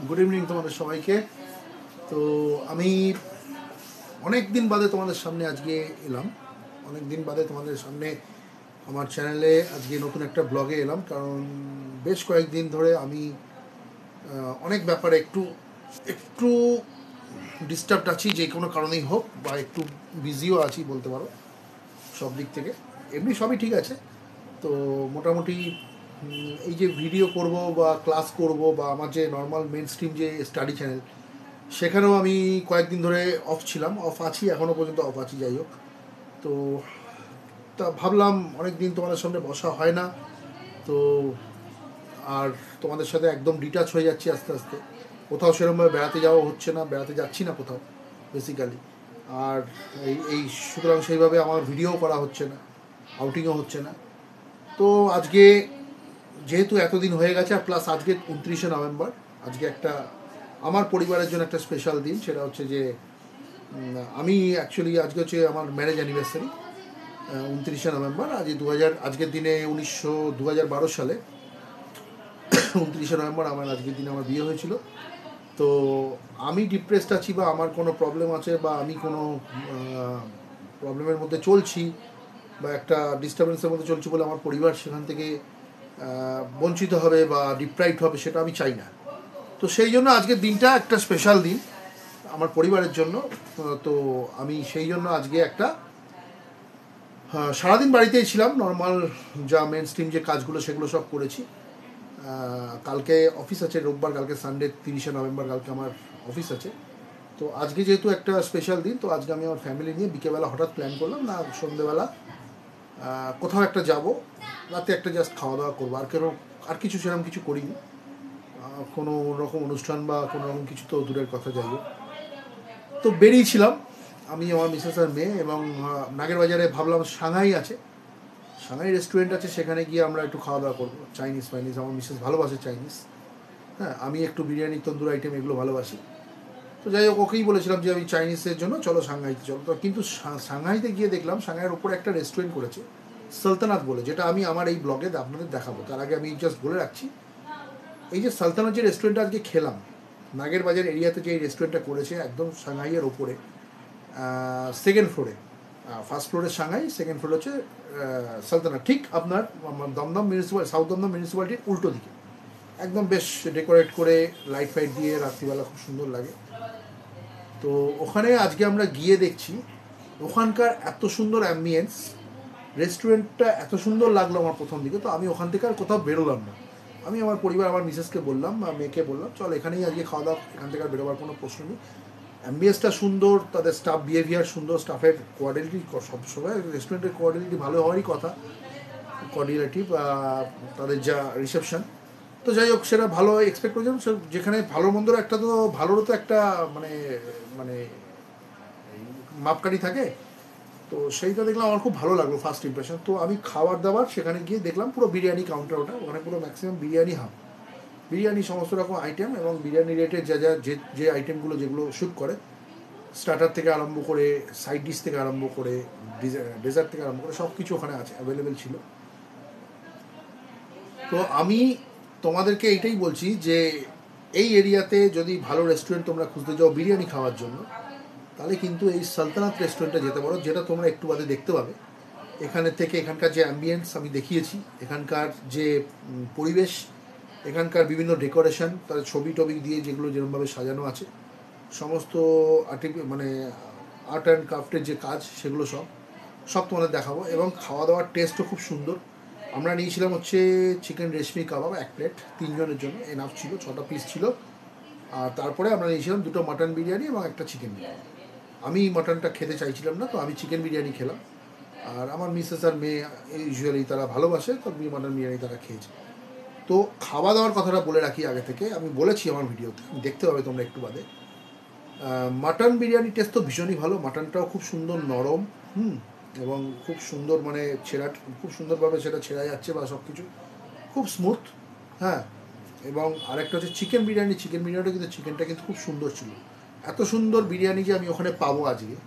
Good evening তোমাদের সবাইকে। তো আমি অনেক দিন বাদে তোমাদের সামনে আজকে এলাম, অনেক দিন বাদে তোমাদের সামনে আমার চ্যানেলে আজকে নতুন একটা ব্লগে এলাম। কারণ বেশ কয়েকদিন ধরে আমি অনেক ব্যাপারে একটু একটু ডিস্টার্বড আছি, যে কোনো কারণেই হোক, বা একটু বিজিও আছি বলতে পারো সব দিক থেকে। এমনি সবই ঠিক আছে। তো মোটামুটি এই যে ভিডিও করব বা ক্লাস করব বা আমার যে নর্মাল মেন স্ট্রিম যে স্টাডি চ্যানেল, সেখানেও আমি কয়েকদিন ধরে অফ ছিলাম, অফ আছি, এখনও পর্যন্ত অফ আছি। যাই হোক, তো তা ভাবলাম অনেক দিন তোমাদের সামনে বসা হয় না, তো আর তোমাদের সাথে একদম ডিটাচ হয়ে যাচ্ছি আস্তে আস্তে। কোথাও সেরকমভাবে বেড়াতে যাওয়া হচ্ছে না, বেড়াতে যাচ্ছি না কোথাও বেসিক্যালি। আর এই সুতরাং সেইভাবে আমার ভিডিও করা হচ্ছে না, আউটিংও হচ্ছে না। তো আজকে যেহেতু এতদিন হয়ে গেছে, আর প্লাস আজকে 29শে নভেম্বর, আজকে একটা আমার পরিবারের জন্য একটা স্পেশাল দিন। সেটা হচ্ছে যে আমি অ্যাকচুয়ালি আজকে হচ্ছে আমার ম্যারেজ অ্যানিভার্সারি, 29শে নভেম্বর। আজকের দিনে 2012 সালে 29শে নভেম্বর আমার আজকের দিনে আমার বিয়ে হয়েছিল। তো আমি ডিপ্রেসড আছি, বা আমার কোনো প্রবলেম আছে, বা আমি কোনো প্রবলেমের মধ্যে চলছি, বা একটা ডিস্টারবেন্সের মধ্যে চলছি বলে আমার পরিবার সেখান থেকে বঞ্চিত হবে বা ডিপ্রাইভড হবে, সেটা আমি চাই না। তো সেই জন্য আজকের দিনটা একটা স্পেশাল দিন আমার পরিবারের জন্য। তো আমি সেই জন্য আজকে একটা সারাদিন বাড়িতেই ছিলাম, নর্মাল যা মেন স্ট্রিম যে কাজগুলো সেগুলো সব করেছি। কালকে অফিস আছে, রোববার, কালকে সানডে 30শে নভেম্বর, কালকে আমার অফিস আছে। তো আজকে যেহেতু একটা স্পেশাল দিন, তো আজকে আমি আমার ফ্যামিলি নিয়ে বিকেলবেলা হঠাৎ প্ল্যান করলাম, না সন্ধ্যেবেলা কোথাও একটা যাব, রাতে একটা জাস্ট খাওয়া দাওয়া করবো, আর কিছু সেরকম কিছু করিনি। কোনো রকম অনুষ্ঠান বা কোনো রকম কিছু তো দূরের কথা, যাই হোক। তো বেরিয়েছিলাম আমি, আমার মিসেস আর মেয়ে, এবং নাগের বাজারে ভাবলাম সাংহাই আছে, সাংহাই রেস্টুরেন্ট আছে, সেখানে গিয়ে আমরা একটু খাওয়া দাওয়া করবো, চাইনিজ ফাইনিজ। আমার মিসেস ভালোবাসে চাইনিজ, হ্যাঁ, আমি একটু বিরিয়ানি, তন্দুর আইটেম এগুলো ভালোবাসি। তো যাই হোক, ওকেই বলেছিলাম যে আমি চাইনিজের জন্য চলো সাংহাইতে চলো। তো কিন্তু সাংহাইতে গিয়ে দেখলাম সাংহাইয়ের ওপরে একটা রেস্টুরেন্ট করেছে সালতানাত বলে, যেটা আমি আমার এই ব্লগে আপনাদের দেখাবো। তার আগে আমি জাস্ট বলে রাখছি, এই যে সালতানাত যে রেস্টুরেন্টটা আজকে খেলাম, নাগের বাজার এরিয়াতে যে এই রেস্টুরেন্টটা করেছে, একদম সাংহাইয়ের ওপরে, সেকেন্ড ফ্লোরে। ফার্স্ট ফ্লোরে সাংহাই, সেকেন্ড ফ্লোর হচ্ছে সালতানাত, ঠিক আপনার দমদম মিউনিসিপ্যাল, সাউথ দমদম মিউনিসিপ্যালিটির উল্টো দিকে। একদম বেশ ডেকোরেট করে লাইট ফাইট দিয়ে রাত্রিবেলা খুব সুন্দর লাগে। তো ওখানে আজকে আমরা গিয়ে দেখছি ওখানকার এত সুন্দর অ্যাম্বিয়েন্স, রেস্টুরেন্টটা এত সুন্দর লাগলো আমার প্রথম দিকে। তো আমি ওখান থেকে আর কোথাও বেরোলাম না। আমি আমার পরিবার, আমার মিসেসকে বললাম বা মেয়েকে বললাম, চল এখানেই আজকে খাওয়া দাওয়া, এখান থেকে আর বেরোবার কোনো প্রশ্ন নেই। অ্যাম্বিয়েন্সটা সুন্দর, তাদের স্টাফ বিহেভিয়ার সুন্দর, স্টাফের কোয়ালিটি, সবসময় রেস্টুরেন্টের কোয়ালিটি ভালো হওয়ারই কথা, কোয়ালিটি বা তাদের যা রিসেপশন। তো যাই হোক, সেটা ভালো এক্সপেক্ট করেছিলাম। যেখানে ভালো মন্দর একটা, তো ভালোরও তো একটা মানে মানে মাপকাঠি থাকে। তো সেইটা দেখলাম, আমার খুব ভালো লাগলো ফার্স্ট ইমপ্রেশন। তো আমি খাবার দাবার সেখানে গিয়ে দেখলাম পুরো বিরিয়ানি কাউন্টার, ওটা ওখানে পুরো ম্যাক্সিমাম বিরিয়ানি হাব, বিরিয়ানি সমস্ত রকম আইটেম, এবং বিরিয়ানি রেটের যা যা যে আইটেমগুলো যেগুলো শ্যুট করে, স্টার্টার থেকে আরম্ভ করে, সাইড ডিশ থেকে আরম্ভ করে, ডেজার্ট থেকে আরম্ভ করে, সব কিছু ওখানে আছে, অ্যাভেলেবেল ছিল। তো আমি তোমাদেরকে এইটাই বলছি যে এই এরিয়াতে যদি ভালো রেস্টুরেন্ট তোমরা খুঁজতে যাও বিরিয়ানি খাওয়ার জন্য, তাহলে কিন্তু এই সালতানাত রেস্টুরেন্টে যেতে পারো, যেটা তোমরা একটু বাদে দেখতে পাবে। এখানে থেকে এখানকার যে অ্যাম্বিয়েন্স আমি দেখিয়েছি, এখানকার যে পরিবেশ, এখানকার বিভিন্ন ডেকোরেশন, তার ছবি টবি দিয়ে যেগুলো যেরকমভাবে সাজানো আছে, সমস্ত মানে আর্ট অ্যান্ড ক্রাফটের যে কাজ, সেগুলো সব সব তোমাদের দেখাবো। এবং খাওয়া দাওয়ার টেস্টও খুব সুন্দর। আমরা নিয়েছিলাম হচ্ছে চিকেন রেশমি কাবাব, 1 প্লেট, 3 জনের জন্য এনাফ ছিল, 6টা পিস ছিল। আর তারপরে আমরা নিয়েছিলাম 2টো মাটন বিরিয়ানি এবং একটা চিকেন বিরিয়ানি। আমি মাটনটা খেতে চাইছিলাম না, তো আমি চিকেন বিরিয়ানি খেলাম। আর আমার মিসেস আর মেয়ে ইউজুয়ালি তারা ভালোবাসে, তো মাটন বিরিয়ানি তারা খেয়েছে। তো খাওয়া দাওয়ার কথাটা বলে রাখি আগে থেকে, আমি বলেছি আমার ভিডিওতে, দেখতে পাবে তোমরা একটু বাদে। মাটন বিরিয়ানি টেস্ট তো ভীষণই ভালো, মাটনটাও খুব সুন্দর নরম, এবং খুব সুন্দর, মানে খুব সুন্দরভাবে সেটা ছেড়া যাচ্ছে, বা সব কিছু খুব স্মুথ, হ্যাঁ। এবং আরেকটা হচ্ছে চিকেন বিরিয়ানি, কিন্তু চিকেনটা কিন্তু খুব সুন্দর ছিল। এত সুন্দর বিরিয়ানি যে আমি ওখানে পাবো আজকে,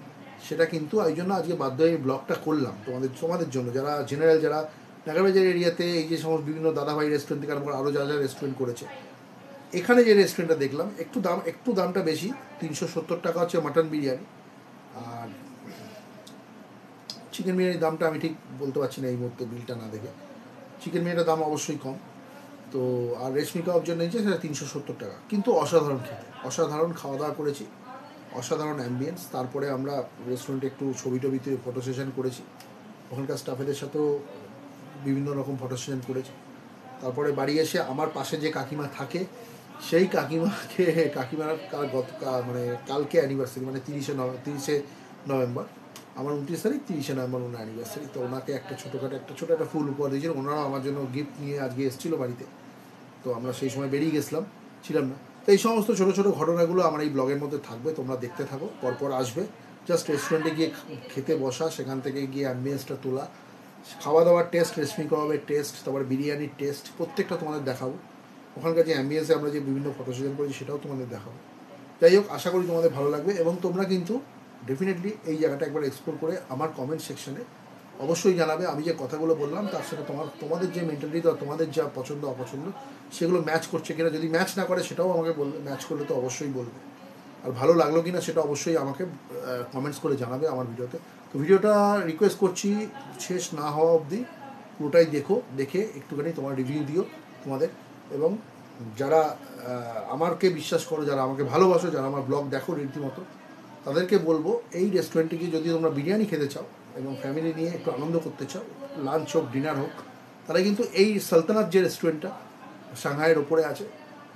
সেটা কিন্তু এই জন্য আজকে বাধ্য হয়ে ব্লগটা করলাম তোমাদের জন্য, যারা জেনারেল, যারা নাগারবাজার এরিয়াতে এই যে সমস্ত বিভিন্ন দাদাভাই রেস্টুরেন্ট থেকে আরম্ভ করে আরও যা যা রেস্টুরেন্ট করেছে, এখানে যে রেস্টুরেন্টটা দেখলাম একটু দামটা বেশি, 370 টাকা হচ্ছে মাটন বিরিয়ানি, আর চিকেন বিরিয়ানির দামটা আমি ঠিক বলতে পারছি না এই মুহূর্তে বিলটা না দেখে। চিকেন বিরিয়ানির দাম অবশ্যই কম, তো আর রেশমি কাবাব যে নিয়েছে সেটা 370 টাকা, কিন্তু অসাধারণ খেতে, অসাধারণ খাওয়া দাওয়া করেছি, অসাধারণ অ্যাম্বিয়েন্স। তারপরে আমরা রেস্টুরেন্টে একটু ছবি টবিতে ফটো সেশন করেছি, ওখানকার স্টাফেদের সাথেও বিভিন্ন রকম ফটো সেশন করেছি। তারপরে বাড়ি এসে আমার পাশে যে কাকিমা থাকে সেই কাকিমার মানে কালকে অ্যানিভার্সারি, মানে 30শে নভেম্বর, আমার 29 তারিখ, 30শে নভেম্বর ওনার অ্যানিভার্সারি। তো ওনাকে একটা ছোটো একটা ফুল উপহার দিয়েছিল, ওনারাও আমার জন্য গিফট নিয়ে আজকে এসেছিলো বাড়িতে, তো আমরা সেই সময় বেরিয়ে গেছিলাম, ছিলাম না। তো এই সমস্ত ছোটো ছোটো ঘটনাগুলো আমার এই ব্লগের মধ্যে থাকবে, তোমরা দেখতে থাকো, পরপর আসবে। জাস্ট রেস্টুরেন্টে গিয়ে খেতে বসা, সেখান থেকে গিয়ে অ্যাম্বিয়েন্সটা তোলা, খাওয়া দাওয়ার টেস্ট, রেশমি কাবাবের টেস্ট, তারপরে বিরিয়ানির টেস্ট, প্রত্যেকটা তোমাদের দেখাবো। ওখানকার যে অ্যাম্বিয়েন্সে আমরা যে বিভিন্ন ফটো সেশন করেছি সেটাও তোমাদের দেখাবো। যাই হোক, আশা করি তোমাদের ভালো লাগবে, এবং তোমরা কিন্তু ডেফিনেটলি এই জায়গাটা একবার এক্সপ্লোর করে আমার কমেন্ট সেকশনে অবশ্যই জানাবে। আমি যে কথাগুলো বললাম তার সাথে তোমাদের যে মেন্টালিটি বা তোমাদের যা পছন্দ অপছন্দ সেগুলো ম্যাচ করছে কিনা। যদি ম্যাচ না করে সেটাও আমাকে বলবে, ম্যাচ করলে তো অবশ্যই বলবে। আর ভালো লাগলো কিনা সেটা অবশ্যই আমাকে কমেন্টস করে জানাবে আমার ভিডিওতে। তো ভিডিওটা রিকোয়েস্ট করছি শেষ না হওয়া অবধি পুরোটাই দেখে একটুখানি তোমার রিভিউ দিও তোমাদের। এবং যারা আমাকে বিশ্বাস করো, যারা আমাকে ভালোবাসো, যারা আমার ব্লগ দেখো রীতিমতো, তাদেরকে বলবো এই রেস্টুরেন্টে গিয়ে যদি তোমরা বিরিয়ানি খেতে চাও এবং ফ্যামিলি নিয়ে একটু আনন্দ করতে চাও, লাঞ্চ হোক ডিনার হোক, তাহলে কিন্তু এই সালতানাত যে রেস্টুরেন্টটা সাংহাইয়ের ওপরে আছে,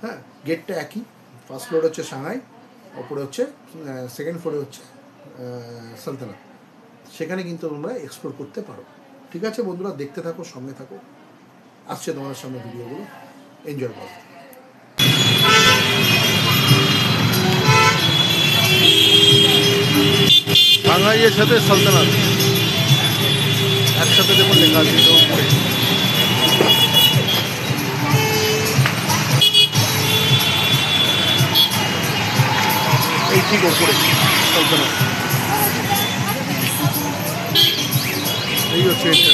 হ্যাঁ, গেটটা একই, ফার্স্ট ফ্লোর হচ্ছে সাংহাই, ওপরে হচ্ছে সেকেন্ড ফ্লোরে হচ্ছে সালতানাত, সেখানে কিন্তু তোমরা এক্সপ্লোর করতে পারো। ঠিক আছে বন্ধুরা, দেখতে থাকো, সঙ্গে থাকো, আসছে তোমাদের সামনে ভিডিওগুলো, এনজয় করো। সাংহাইয়ের সাথে সালতানাত একসাথে যেমন লেখা আছে উপরে, এই ঠিক ওপরে সালতানাত, এই হচ্ছে এটা।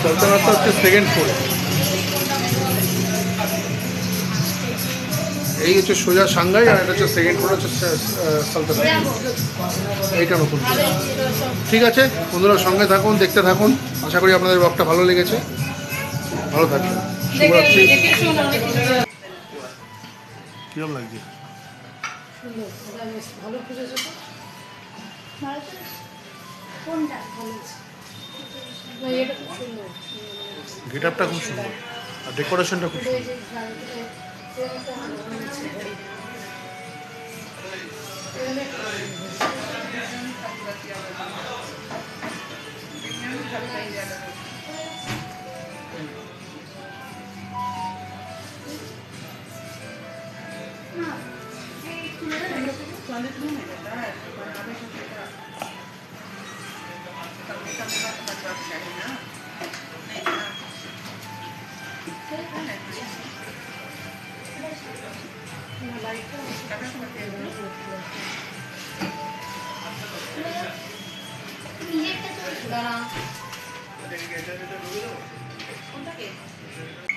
সালতানাতটা হচ্ছে সেকেন্ড ফ্লোরে, এই হচ্ছে সোজা সাংহাই, আর এটা হচ্ছে সেকেন্ড ফ্লোর হচ্ছে সালতানাত, এইটা নতুন। ঠিক আছে বন্ধুরা, সঙ্গে থাকুন, দেখতে থাকুন, আশা করি আপনাদের ব্লগটা ভালো লেগেছে। ভালো থাকবেন, শুভরাত্রি। কিরম লাগছে? গেট আপটা খুব সুন্দর, আর ডেকোরেশনটা খুব সুন্দর।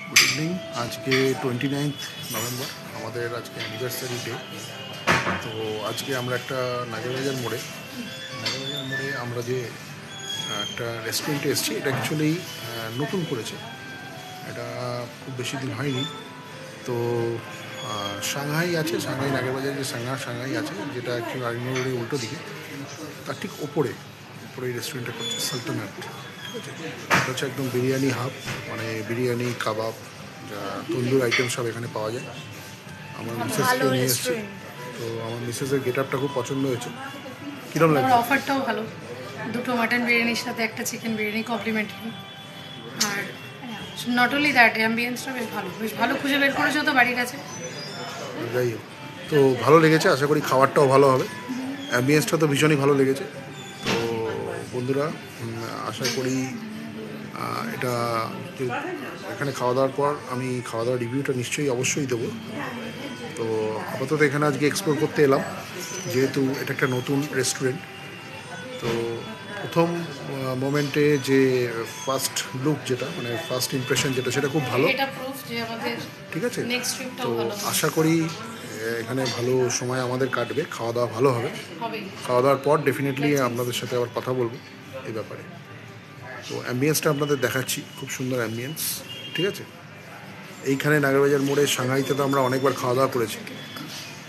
গুড ইভিনিং, আজকে 29 নভেম্বর, আমাদের আজকে অ্যানিভার্সারি ডে। তো আজকে আমরা একটা নাগেরবাজার মোড়ে আমরা যে একটা রেস্টুরেন্টে এসেছি, এটা অ্যাকচুয়ালি নতুন করেছে, এটা খুব বেশি দিন হয়নি। তো সাংহাই আছে, সাংহাই নাগেরবাজার যে সাংহাই আছে, যেটা অ্যাকচুয়ালি আরিনগরের উল্টো দিকে, তার ঠিক ওপরে এই রেস্টুরেন্টটা করছে সালতানাত। ঠিক আছে, এটা হচ্ছে একদম বিরিয়ানি হাব, মানে বিরিয়ানি, কাবাব, যা তন্দুর আইটেম সব এখানে পাওয়া যায়। আমার মিসেসকে নিয়ে এসেছি, তো আমার মিসেসের গেট আপটা খুব পছন্দ হয়েছে। কীরকম লাগছে? অফারটাও ভালো, দুটো মাটন বিরিয়ানির সাথে একটা চিকেন বিরিয়ানি কমপ্লিমেন্টারি। আর নট অনলি দ্যাট, অ্যাম্বিয়েন্সটা বেশ ভালো খুঁজে বের করেছো তো বাড়ির কাছে। যাই হোক, তো ভালো লেগেছে, আশা করি খাবারটাও ভালো হবে, অ্যাম্বিয়েন্সটা তো ভীষণই ভালো লেগেছে। তো বন্ধুরা, আশা করি এটা এখানে খাওয়া দাওয়ার পর আমি খাওয়া দাওয়ার রিভিউটা নিশ্চয়ই অবশ্যই দেবো। তো আপাতত এখানে আজকে এক্সপ্লোর করতে এলাম, যেহেতু এটা একটা নতুন রেস্টুরেন্ট। তো প্রথম মোমেন্টে যে ফার্স্ট লুক যেটা মানে ফার্স্ট ইমপ্রেশন যেটা সেটা খুব ভালো, এটা প্রুফ যে আমাদের ঠিক আছে। নেক্সট ট্রিপটাও তো ভালো হবে। আশা করি এখানে ভালো সময় আমাদের কাটবে, খাওয়া দাওয়া ভালো হবে। হবেই। খাওয়া দাওয়ার পর ডেফিনেটলি আপনাদের সাথে আবার কথা বলবো এই ব্যাপারে। তো অ্যাম্বিয়েন্সটা আপনাদের দেখাচ্ছি, খুব সুন্দর অ্যাম্বিয়েন্স, ঠিক আছে। এইখানে নাগরবাজার মোড়ে সাংহাইতে তো আমরা অনেকবার খাওয়া দাওয়া করেছি,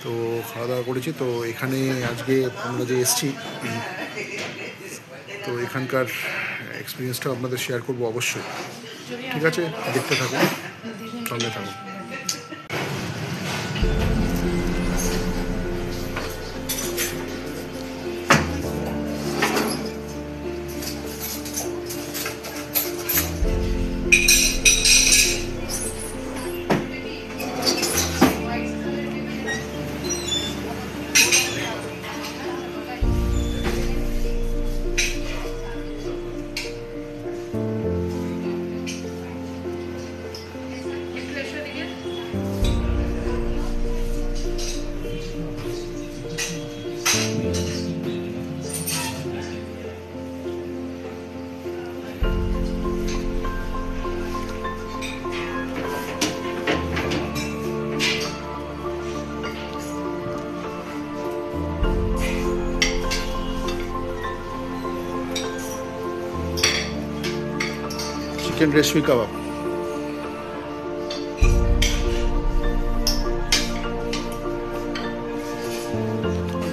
তো খাওয়া দাওয়া করেছি। তো এখানে আজকে আমরা যে এসছি, তো এখানকার এক্সপিরিয়েন্সটা আপনাদের শেয়ার করবো অবশ্যই, ঠিক আছে। দেখতে থাকুন, সঙ্গে থাকুন। চিকেন রেশমি কাবাব,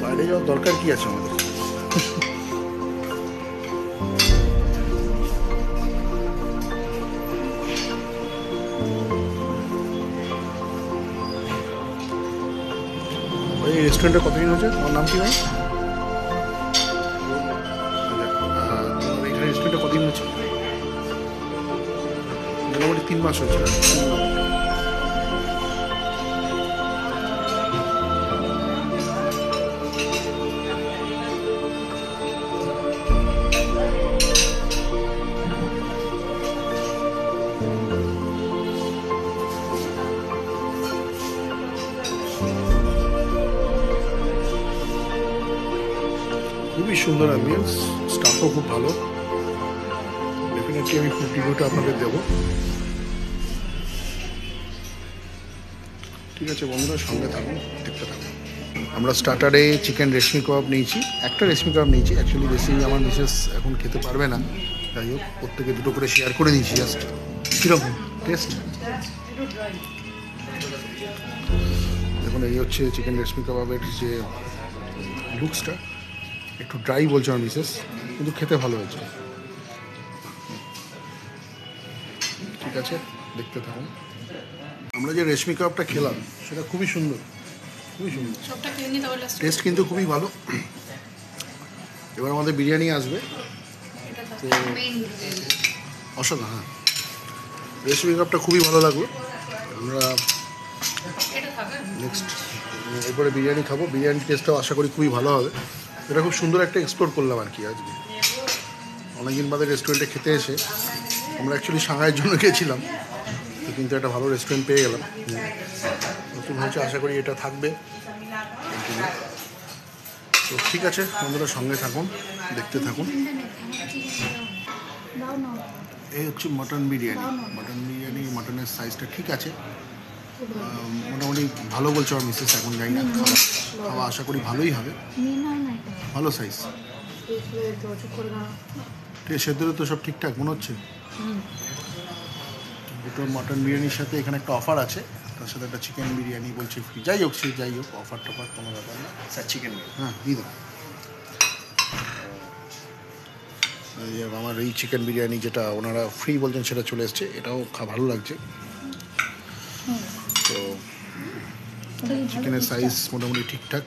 বাইরে যাওয়ার দরকার কি আছে আমাদের? এই রেস্টুরেন্টে কতদিন হচ্ছে? তোমার নাম কি ভাই? তোমার এখানে রেস্টুরেন্টে কতদিন হচ্ছে? মোটামুটি 3 মাস হচ্ছে। খুবই সুন্দর অ্যাম্বিয়েন্স, স্টাফও খুব ভালো। ডেফিনেটলি আমি ফুড রিভিউটা আপনাদের দেবো, ঠিক আছে বন্ধুরা, সঙ্গে থাকুন, দেখতে থাকুন। আমরা স্টার্টারে চিকেন রেশমি কাবাব নিয়েছি, একটা রেশমি কাবাব নিয়েছি। অ্যাকচুয়ালি বেশি আমার মিসেস এখন খেতে পারবে না, যাই হোক প্রত্যেকে দুটো করে শেয়ার করে দিয়েছি। জাস্ট কীরকম টেস্ট দেখুন। এই হচ্ছে চিকেন রেশমি কাবাবের যে লুকসটা, একটু ড্রাই বলছে আমার মিসেস, কিন্তু খেতে ভালো হয়েছে, ঠিক আছে। দেখতে থাকুন। আমরা যে রেশমি কাবাবটা খেলাম সেটা খুবই সুন্দর, খুবই সুন্দর, টেস্ট কিন্তু খুবই ভালো। এবার আমাদের বিরিয়ানি আসবে, তো অসাধারণ। হ্যাঁ, রেশমি কাবাবটা খুবই ভালো লাগলো। আমরা নেক্সট এরপরে বিরিয়ানি খাবো, বিরিয়ানির টেস্টটাও আশা করি খুবই ভালো হবে। এটা খুব সুন্দর একটা এক্সপ্লোর করলাম আর কি আজকে। অনেকদিন বাদে রেস্টুরেন্টে খেতে এসে, আমরা অ্যাকচুয়ালি সাংহাইয়ের জন্য গেছিলাম, তো কিন্তু একটা ভালো রেস্টুরেন্ট পেয়ে গেলাম, নতুন হয়েছে, আশা করি এটা থাকবে। তো ঠিক আছে বন্ধুরা, সঙ্গে থাকুন, দেখতে থাকুন। এই হচ্ছে মটন বিরিয়ানি। মটন বিরিয়ানি, মটনের সাইজটা ঠিক আছে, মোটামুটি ভালো বলছে আমার মিসেস। এখন যাই না, খাওয়া আশা করি ভালোই হবে, ভালো সাইজ। ঠিক আছে, সেদ্ধ তো সব ঠিকঠাক মনে হচ্ছে। দুটো মটন বিরিয়ানির সাথে এখানে একটা অফার আছে, তার সাথে একটা চিকেন বিরিয়ানি বলছে ফ্রি। যাই হোক, সে যাই হোক, অফার টফার কোনো ব্যাপার না স্যার। চিকেন হ্যাঁ দিয়ে দেবো। আমার এই চিকেন বিরিয়ানি যেটা ওনারা ফ্রি বলছেন সেটা চলে এসছে, এটাও ভালো লাগছে। তো চিকেনের সাইজ মোটামুটি ঠিকঠাক,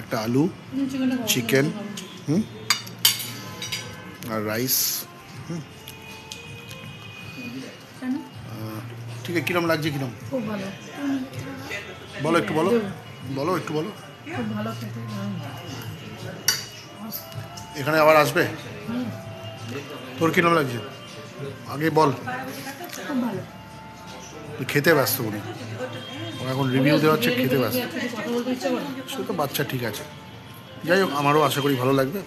একটা আলু, চিকেন, আর রাইস। ঠিক আছে, কিরম লাগছে? কিরম বলো, একটু বলো, বলো একটু বলো। এখানে আবার আসবে? তোর কিরম লাগছে আগে বল। তুই খেতে ব্যস্ত উনি, এখন রিভিউ দেওয়া হচ্ছে, খেতে ব্যস্ত। সে তো বাচ্চা, ঠিক আছে। যাই হোক, আমারও আশা করি ভালো লাগবে।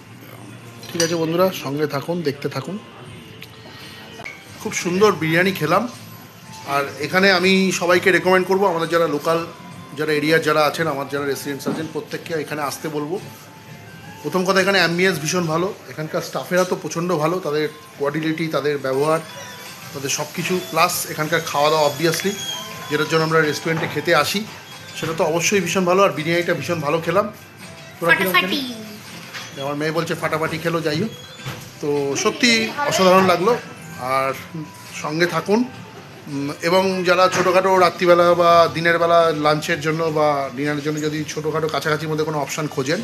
ঠিক আছে বন্ধুরা, সঙ্গে থাকুন, দেখতে থাকুন। খুব সুন্দর বিরিয়ানি খেলাম। আর এখানে আমি সবাইকে রেকমেন্ড করব, আমাদের যারা লোকাল যারা এরিয়ার যারা আছেন, আমার যারা রেসিডেন্টস আছেন, প্রত্যেককে এখানে আসতে বলবো। প্রথম কথা, এখানে অ্যাম্বিয়েন্স ভীষণ ভালো, এখানকার স্টাফেরা তো প্রচণ্ড ভালো, তাদের কোয়ালিটি, তাদের ব্যবহার, তাদের সব কিছু, প্লাস এখানকার খাওয়া দাওয়া অবভিয়াসলি যেটার জন্য আমরা রেস্টুরেন্টে খেতে আসি সেটা তো অবশ্যই ভীষণ ভালো। আর বিরিয়ানিটা ভীষণ ভালো খেলাম। তোরা কিরকম খেলি? আমার মেয়ে বলছে ফাটাফাটি খেলো, যাই হোক। তো সত্যি অসাধারণ লাগলো। আর সঙ্গে থাকুন। এবং যারা ছোটোখাটো রাত্রিবেলা বা দিনের বেলা লাঞ্চের জন্য বা ডিনারের জন্য যদি ছোটোখাটো কাছাকাছির মধ্যে কোনো অপশান খোঁজেন,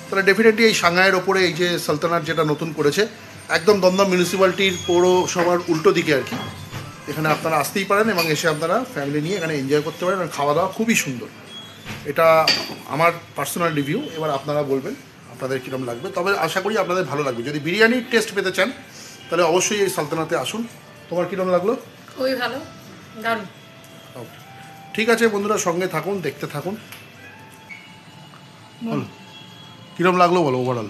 তাহলে ডেফিনেটলি এই সাংহাইয়ের ওপরে এই যে সালতানাত যেটা নতুন করেছে, একদম দমদম মিউনিসিপ্যালিটির পৌরসভার উল্টো দিকে আর কি, এখানে আপনারা আসতেই পারেন এবং এসে আপনারা ফ্যামিলি নিয়ে এখানে এনজয় করতে পারেন। আর খাওয়া দাওয়া খুবই সুন্দর। এটা আমার পার্সোনাল রিভিউ, এবার আপনারা বলবেন আপনাদের কীরকম লাগবে। তবে আশা করি আপনাদের ভালো লাগবে। যদি বিরিয়ানির টেস্ট পেতে চান তাহলে অবশ্যই এই সালতানাতে আসুন। তোমার কীরকম লাগলো? খুবই ভালো, দারুণ। ওকে, ঠিক আছে বন্ধুরা, সঙ্গে থাকুন, দেখতে থাকুন। বলো কীরকম লাগলো, বলো ওভারঅল।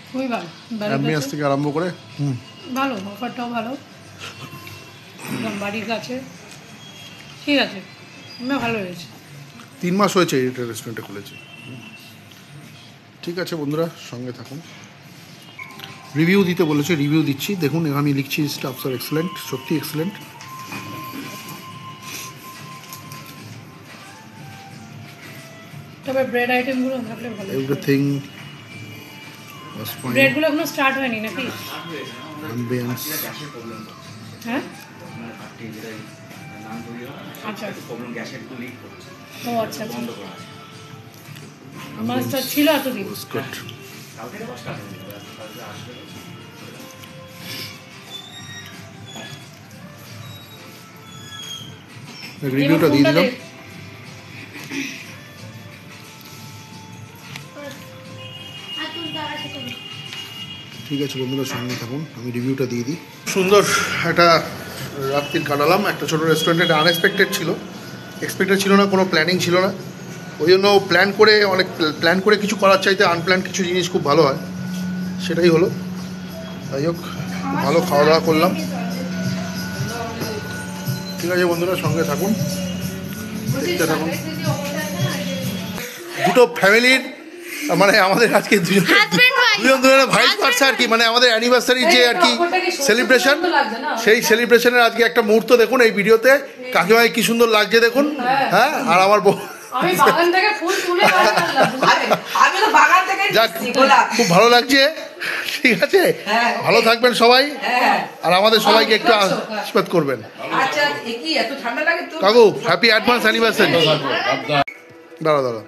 খুবই ভালো, অ্যাম্বিয়েন্স থেকে আরম্ভ করে ভালো, অফারটাও ভালো, একদম বাড়ির কাছে। ঠিক আছে, ভালো হয়েছে। 3 মাস হয়েছে এটা রেস্টুরেন্টে খুলেছে। ঠিক আছে বন্ধুরা, সঙ্গে থাকুন। রিভিউ দিতে বলেছে, রিভিউ দিচ্ছি। দেখুন আমি লিখছি স্টাফস আর এক্সেলেন্ট, সত্যি এক্সেলেন্ট। তবে ব্রেড আইটেমগুলো থাকলে ভালো। Everything was fine. ব্রেডগুলো এখনো স্টার্ট হয়নি নাকি? অ্যাম্বিয়েন্স, হ্যাঁ আচ্ছা, ও আচ্ছা আচ্ছা, মাছটা ছিল এতদিন। বিস্কুট, রিভিউটা দিয়ে দিলাম। ঠিক আছে বন্ধুরা, সঙ্গে থাকুন, আমি রিভিউটা দিয়ে দিই। সুন্দর একটা রাত্রির কাটালাম একটা ছোটো রেস্টুরেন্টে। এটা আনএক্সপেক্টেড ছিল, এক্সপেক্টেড ছিল না, কোনো প্ল্যানিং ছিল না। ওই জন্য প্ল্যান করে কিছু করার চাইতে আনপ্ল্যান কিছু জিনিস খুব ভালো হয়, সেটাই হলো। যাই হোক, ভালো খাওয়া দাওয়া করলাম। ঠিক আছে বন্ধুরা, সঙ্গে থাকুন, দেখতে থাকুন। দুটো ফ্যামিলির মানে আমাদের আজকে দুজন ভাইস ভার্সা আর কি, মানে আমাদের অ্যানিভার্সারি যে আর কি সেলিব্রেশন, সেই সেলিব্রেশনের আজকে একটা মুহূর্ত দেখুন এই ভিডিওতে। কাকিমায় কি সুন্দর লাগছে দেখুন। হ্যাঁ, আর আমার যাক, খুব ভালো লাগছে। ঠিক আছে, ভালো থাকবেন সবাই, আর আমাদের সবাইকে একটু আশীর্বাদ করবেন। কাকু, হ্যাপি অ্যাডভান্স অ্যানিভার্সারি। দাঁড়া দাঁড়া